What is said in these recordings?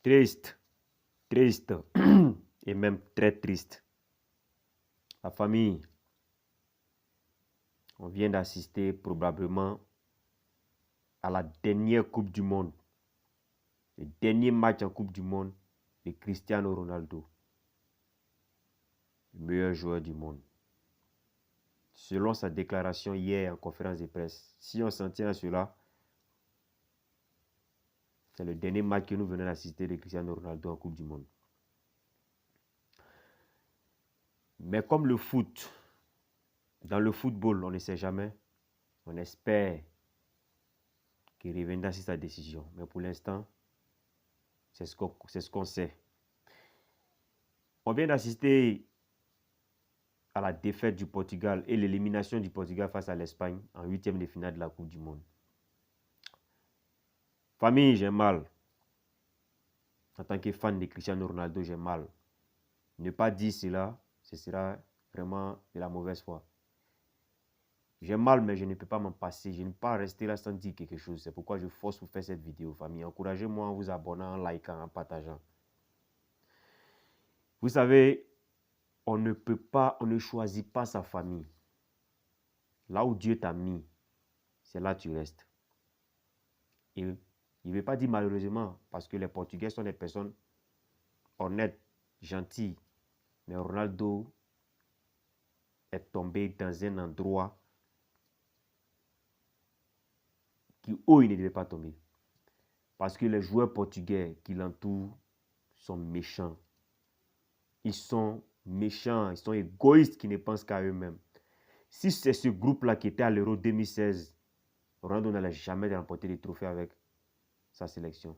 Triste, triste et même très triste. La famille, on vient d'assister probablement à la dernière Coupe du Monde, le dernier match en Coupe du Monde de Cristiano Ronaldo, le meilleur joueur du monde. Selon sa déclaration hier en conférence de presse, si on s'en tient à cela, c'est le dernier match que nous venons d'assister de Cristiano Ronaldo en Coupe du Monde. Mais comme le foot, dans le football, on ne sait jamais. On espère qu'il reviendra sur sa décision. Mais pour l'instant, c'est ce qu'on sait. On vient d'assister à la défaite du Portugal et l'élimination du Portugal face à l'Espagne en huitième de finale de la Coupe du Monde. Famille, j'ai mal. En tant que fan de Cristiano Ronaldo, j'ai mal. Ne pas dire cela, ce sera vraiment de la mauvaise foi. J'ai mal, mais je ne peux pas m'en passer. Je ne peux pas rester là sans dire quelque chose. C'est pourquoi je force vous faire cette vidéo, famille. Encouragez-moi en vous abonnant, en likant, en partageant. Vous savez, on ne choisit pas sa famille. Là où Dieu t'a mis, c'est là que tu restes. Et il ne veut pas dire malheureusement, parce que les Portugais sont des personnes honnêtes, gentilles. Mais Ronaldo est tombé dans un endroit où il ne devait pas tomber. Parce que les joueurs portugais qui l'entourent sont méchants. Ils sont méchants, ils sont égoïstes qui ne pensent qu'à eux-mêmes. Si c'est ce groupe-là qui était à l'Euro 2016, Ronaldo n'allait jamais remporter les trophées avec sa sélection.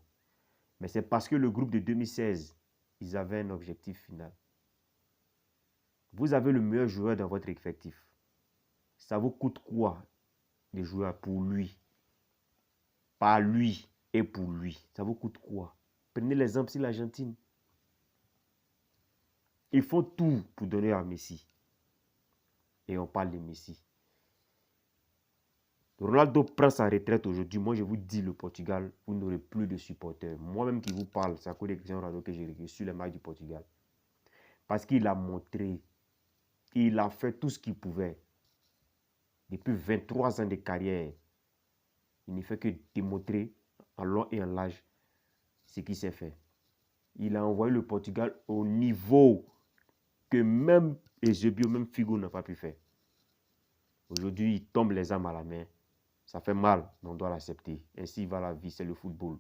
Mais c'est parce que le groupe de 2016, ils avaient un objectif final. Vous avez le meilleur joueur dans votre effectif. Ça vous coûte quoi de jouer pour lui? Pas lui et pour lui. Ça vous coûte quoi? Prenez l'exemple sur l'Argentine. Ils font tout pour donner à Messi. Et on parle de Messi. Ronaldo prend sa retraite aujourd'hui. Moi, je vous dis, le Portugal, vous n'aurez plus de supporters. Moi-même qui vous parle, c'est à cause de Cristiano Ronaldo que j'ai reçu les matchs du Portugal. Parce qu'il a montré, il a fait tout ce qu'il pouvait. Depuis 23 ans de carrière, il ne fait que démontrer en long et en large ce qu'il s'est fait. Il a envoyé le Portugal au niveau que même Eusebio, même Figo n'a pas pu faire. Aujourd'hui, il tombe les armes à la main. Ça fait mal, mais on doit l'accepter. Ainsi va la vie, c'est le football.